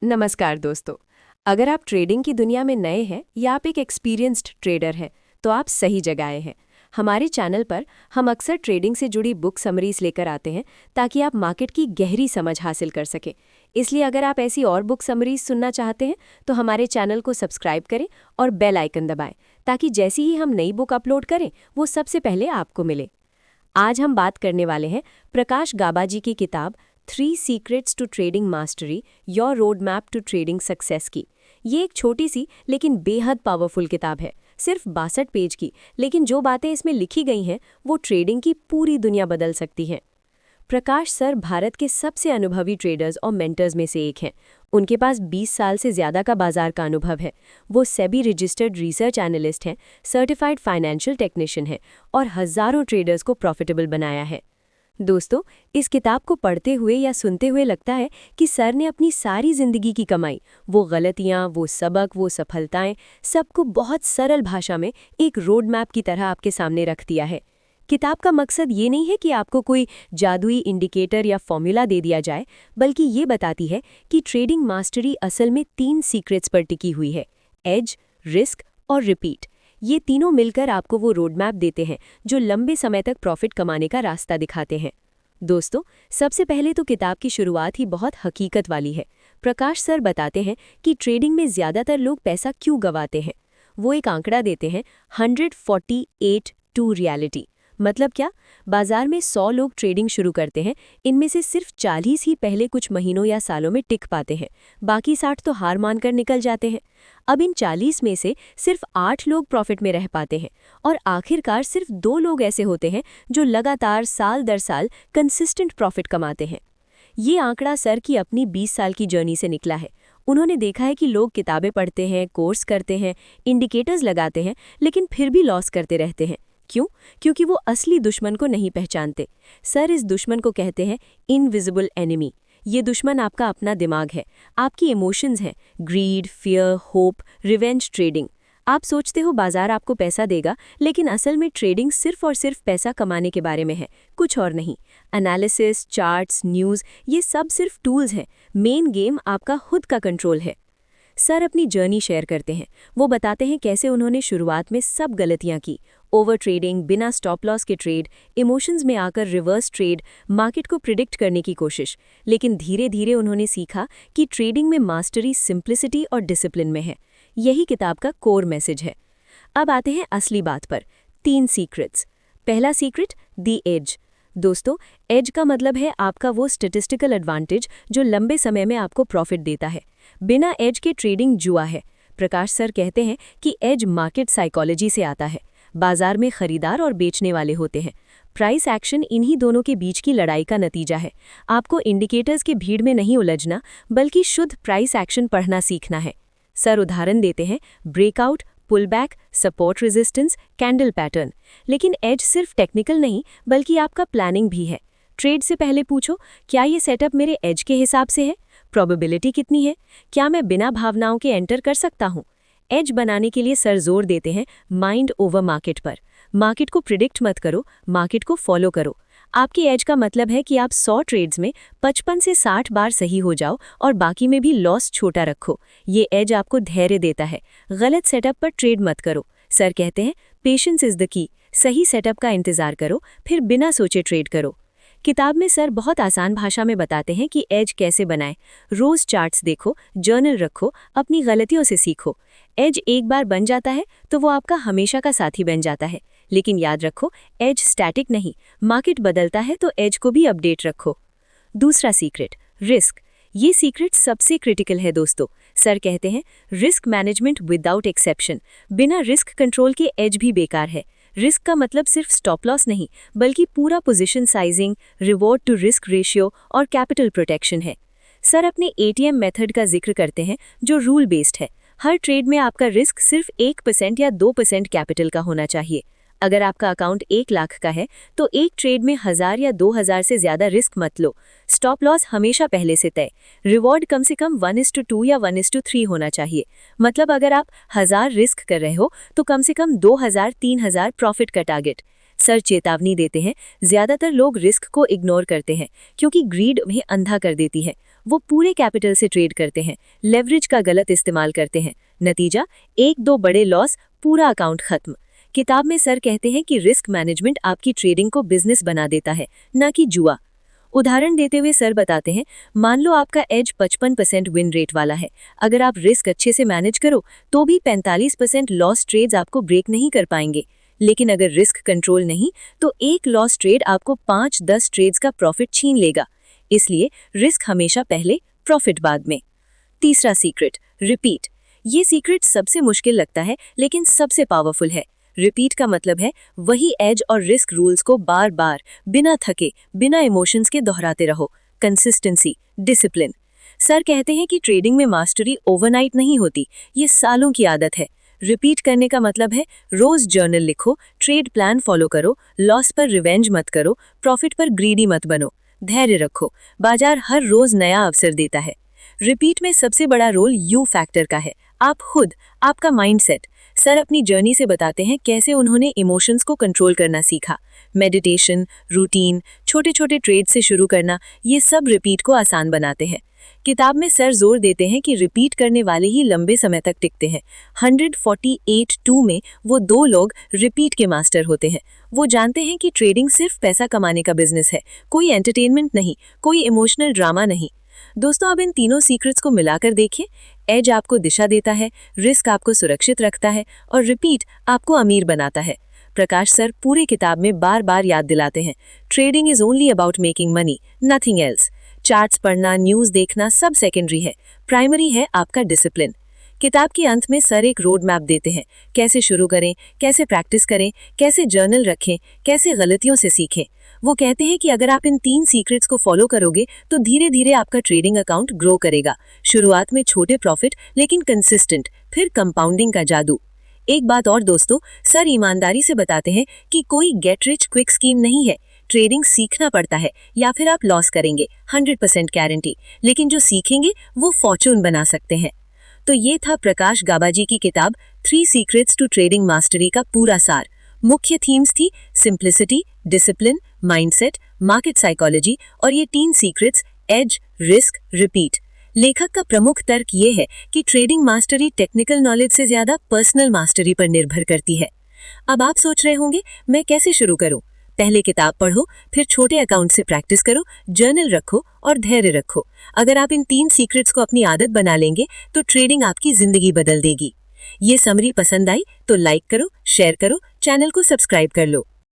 नमस्कार दोस्तों। अगर आप ट्रेडिंग की दुनिया में नए हैं या आप एक एक्सपीरियंस्ड ट्रेडर हैं तो आप सही जगह आए हैं। हमारे चैनल पर हम अक्सर ट्रेडिंग से जुड़ी बुक समरीज लेकर आते हैं ताकि आप मार्केट की गहरी समझ हासिल कर सकें। इसलिए अगर आप ऐसी और बुक समरीज सुनना चाहते हैं तो हमारे चैनल को सब्सक्राइब करें और बेल आइकन दबाएं ताकि जैसी ही हम नई बुक अपलोड करें वो सबसे पहले आपको मिले। आज हम बात करने वाले हैं प्रकाश गाबाजी की किताब 3 secrets to trading mastery, your road map to trading success की। ये एक छोटी सी लेकिन बेहद पावरफुल किताब है, सिर्फ 62 पेज की, लेकिन जो बातें इसमें लिखी गई हैं वो ट्रेडिंग की पूरी दुनिया बदल सकती हैं। प्रकाश सर भारत के सबसे अनुभवी ट्रेडर्स और मेंटर्स में से एक हैं। उनके पास 20 साल से ज़्यादा का बाजार का अनुभव है। वो सेबी रजिस्टर्ड रिसर्च एनालिस्ट हैं, सर्टिफाइड फाइनेंशियल टेक्नीशियन हैं और हज़ारों ट्रेडर्स को प्रॉफिटेबल बनाया है। दोस्तों, इस किताब को पढ़ते हुए या सुनते हुए लगता है कि सर ने अपनी सारी जिंदगी की कमाई, वो गलतियाँ, वो सबक, वो सफलताएं, सबको बहुत सरल भाषा में एक रोड मैप की तरह आपके सामने रख दिया है। किताब का मकसद ये नहीं है कि आपको कोई जादुई इंडिकेटर या फॉर्मूला दे दिया जाए, बल्कि ये बताती है कि ट्रेडिंग मास्टरी असल में 3 सीक्रेट्स पर टिकी हुई है: एज, रिस्क और रिपीट। ये तीनों मिलकर आपको वो रोड मैप देते हैं जो लंबे समय तक प्रॉफिट कमाने का रास्ता दिखाते हैं। दोस्तों, सबसे पहले तो किताब की शुरुआत ही बहुत हकीकत वाली है। प्रकाश सर बताते हैं कि ट्रेडिंग में ज़्यादातर लोग पैसा क्यों गंवाते हैं। वो एक आंकड़ा देते हैं, 148 टू रियलिटी। मतलब क्या? बाजार में 100 लोग ट्रेडिंग शुरू करते हैं, इनमें से सिर्फ 40 ही पहले कुछ महीनों या सालों में टिक पाते हैं, बाकी 60 तो हार मानकर निकल जाते हैं। अब इन 40 में से सिर्फ 8 लोग प्रॉफिट में रह पाते हैं और आखिरकार सिर्फ 2 लोग ऐसे होते हैं जो लगातार साल दर साल कंसिस्टेंट प्रॉफिट कमाते हैं। ये आंकड़ा सर की अपनी 20 साल की जर्नी से निकला है। उन्होंने देखा है कि लोग किताबें पढ़ते हैं, कोर्स करते हैं, इंडिकेटर्स लगाते हैं, लेकिन फिर भी लॉस करते रहते हैं। क्यों? क्योंकि वो असली दुश्मन को नहीं पहचानते। सर इस दुश्मन को कहते हैं इनविजिबल एनिमी। ये दुश्मन आपका अपना दिमाग है, आपकी इमोशंस हैं, greed, fear, hope, revenge trading. आप सोचते हो बाजार आपको पैसा देगा, लेकिन असल में ट्रेडिंग सिर्फ और सिर्फ पैसा कमाने के बारे में है, कुछ और नहीं। एनालिसिस, चार्ट्स, न्यूज़, ये सब सिर्फ टूल्स हैं। मेन गेम आपका खुद का कंट्रोल है। सर अपनी जर्नी शेयर करते हैं। वो बताते हैं कैसे उन्होंने शुरुआत में सब गलतियां की, ओवर ट्रेडिंग, बिना स्टॉप लॉस के ट्रेड, इमोशंस में आकर रिवर्स ट्रेड, मार्केट को प्रिडिक्ट करने की कोशिश। लेकिन धीरे धीरे उन्होंने सीखा कि ट्रेडिंग में मास्टरी सिंप्लिसिटी और डिसिप्लिन में है। यही किताब का कोर मैसेज है। अब आते हैं असली बात पर, 3 सीक्रेट्स। पहला सीक्रेट, द एज। दोस्तों, एज का मतलब है आपका वो स्टैटिस्टिकल एडवांटेज जो लंबे समय में आपको प्रॉफिट देता है। बिना एज के ट्रेडिंग जुआ है। प्रकाश सर कहते हैं कि एज मार्केट साइकोलॉजी से आता है। बाजार में खरीदार और बेचने वाले होते हैं। प्राइस एक्शन इन्हीं दोनों के बीच की लड़ाई का नतीजा है। आपको इंडिकेटर्स के भीड़ में नहीं उलझना, बल्कि शुद्ध प्राइस एक्शन पढ़ना सीखना है। सर उदाहरण देते हैं, breakout, pullback, support resistance, candle pattern. लेकिन एज सिर्फ टेक्निकल नहीं, बल्कि आपका प्लानिंग भी है। ट्रेड से पहले पूछो, क्या ये सेटअप मेरे एज के हिसाब से है? प्रोबेबिलिटी कितनी है? क्या मैं बिना भावनाओं के एंटर कर सकता हूँ? एज बनाने के लिए सर जोर देते हैं माइंड ओवर मार्केट पर। मार्केट को प्रिडिक्ट मत करो, मार्केट को फॉलो करो। आपकी एज का मतलब है कि आप 100 ट्रेड्स में 55 से 60 बार सही हो जाओ और बाकी में भी लॉस छोटा रखो। ये एज आपको धैर्य देता है। गलत सेटअप पर ट्रेड मत करो। सर कहते हैं, पेशेंस इज द की। सही सेटअप का इंतजार करो, फिर बिना सोचे ट्रेड करो। किताब में सर बहुत आसान भाषा में बताते हैं कि एज कैसे बनाएं। रोज चार्ट्स देखो, जर्नल रखो, अपनी गलतियों से सीखो। एज एक बार बन जाता है तो वो आपका हमेशा का साथी बन जाता है। लेकिन याद रखो, एज स्टैटिक नहीं, मार्केट बदलता है तो एज को भी अपडेट रखो। दूसरा सीक्रेट, रिस्क। ये सीक्रेट सबसे क्रिटिकल है दोस्तों। सर कहते हैं, रिस्क मैनेजमेंट विदाउट एक्सेप्शन। बिना रिस्क कंट्रोल के एज भी बेकार है। रिस्क का मतलब सिर्फ स्टॉप लॉस नहीं, बल्कि पूरा position sizing, reward to risk ratio और कैपिटल प्रोटेक्शन है। सर अपने एटीएम मेथड का जिक्र करते हैं जो रूल बेस्ड है। हर ट्रेड में आपका रिस्क सिर्फ 1% या 2% कैपिटल का होना चाहिए। अगर आपका अकाउंट 1 लाख का है तो एक ट्रेड में 1000 या 2000 से ज़्यादा रिस्क मत लो। स्टॉप लॉस हमेशा पहले से तय। रिवॉर्ड कम से कम 1:2 या 1:3 होना चाहिए। मतलब अगर आप 1000 रिस्क कर रहे हो तो कम से कम 2000-3000 प्रॉफिट का टारगेट। सर चेतावनी देते हैं, ज्यादातर लोग रिस्क को इग्नोर करते हैं क्योंकि ग्रीड उन्हें अंधा कर देती है। वो पूरे कैपिटल से ट्रेड करते हैं, लेवरेज का गलत इस्तेमाल करते हैं। नतीजा, 1-2 बड़े लॉस, पूरा अकाउंट खत्म। किताब में सर कहते हैं कि रिस्क मैनेजमेंट आपकी ट्रेडिंग को बिजनेस बना देता है, ना कि जुआ। उदाहरण देते हुए सर बताते हैं, मान लो आपका एज 55% विन रेट वाला है। अगर आप रिस्क अच्छे से मैनेज करो तो भी 45% लॉस ट्रेड्स आपको ब्रेक नहीं कर पाएंगे। लेकिन अगर रिस्क कंट्रोल नहीं तो एक लॉस ट्रेड आपको 5-10 ट्रेड्स का प्रॉफिट छीन लेगा। इसलिए रिस्क हमेशा पहले, प्रॉफिट बाद में। तीसरा सीक्रेट, रिपीट। ये सीक्रेट सबसे मुश्किल लगता है लेकिन सबसे पावरफुल है। रिपीट का मतलब है वही एज और रिस्क रूल्स को बार बार, बिना थके, बिना इमोशंस के दोहराते रहो। Consistency, discipline. सर कहते हैं कि ट्रेडिंग में मास्टरी ओवरनाइट नहीं होती, ये सालों की आदत है। रिपीट करने का मतलब है रोज जर्नल लिखो, ट्रेड प्लान फॉलो करो, लॉस पर रिवेंज मत करो, प्रॉफिट पर ग्रीडी मत बनो, धैर्य रखो। बाजार हर रोज नया अवसर देता है। रिपीट में सबसे बड़ा रोल यू फैक्टर का है, आप खुद, आपका माइंडसेट। सर अपनी जर्नी से बताते हैं कैसे उन्होंने इमोशंस को कंट्रोल करना सीखा। मेडिटेशन, रूटीन, छोटे छोटे ट्रेड से शुरू करना, ये सब रिपीट को आसान बनाते हैं। किताब में सर जोर देते हैं कि रिपीट करने वाले ही लंबे समय तक टिकते हैं। 148-2 में वो 2 लोग रिपीट के मास्टर होते हैं। वो जानते हैं कि ट्रेडिंग सिर्फ पैसा कमाने का बिजनेस है, कोई एंटरटेनमेंट नहीं, कोई इमोशनल ड्रामा नहीं। दोस्तों, अब इन तीनों सीक्रेट्स को मिलाकर देखिए। एज आपको दिशा देता है, रिस्क आपको सुरक्षित रखता है और रिपीट आपको अमीर बनाता है। प्रकाश सर पूरे किताब में बार बार याद दिलाते हैं, trading is only about making money, nothing else. Charts पढ़ना, न्यूज़ देखना सब सेकेंडरी है, प्राइमरी है आपका डिसिप्लिन। किताब के अंत में सर एक रोड मैप देते हैं, कैसे शुरू करें, कैसे प्रैक्टिस करें, कैसे जर्नल रखें, कैसे गलतियों से सीखें। वो कहते हैं कि अगर आप इन 3 सीक्रेट्स को फॉलो करोगे तो धीरे धीरे आपका ट्रेडिंग अकाउंट ग्रो करेगा। शुरुआत में छोटे प्रॉफिट, लेकिन कंसिस्टेंट, फिर कंपाउंडिंग का जादू। एक बात और दोस्तों, सर ईमानदारी से बताते हैं कि कोई गेट रिच क्विक स्कीम नहीं है। ट्रेडिंग सीखना पड़ता है या फिर आप लॉस करेंगे, 100% गारंटी, लेकिन जो सीखेंगे वो फॉर्चून बना सकते हैं। तो ये था प्रकाश गाबाजी की किताब 3 सीक्रेट्स टू ट्रेडिंग मास्टरी का पूरा सार। मुख्य थीम्स थी simplicity, discipline, mindset, market psychology और ये 3 सीक्रेट्स, एज, रिस्क, रिपीट। लेखक का प्रमुख तर्क ये है कि ट्रेडिंग मास्टरी टेक्निकल नॉलेज से ज्यादा पर्सनल मास्टरी पर निर्भर करती है। अब आप सोच रहे होंगे, मैं कैसे शुरू करूं? पहले किताब पढ़ो, फिर छोटे अकाउंट से प्रैक्टिस करो, जर्नल रखो और धैर्य रखो। अगर आप इन 3 सीक्रेट्स को अपनी आदत बना लेंगे तो ट्रेडिंग आपकी जिंदगी बदल देगी। ये समरी पसंद आई तो लाइक करो, शेयर करो, चैनल को सब्सक्राइब कर लो।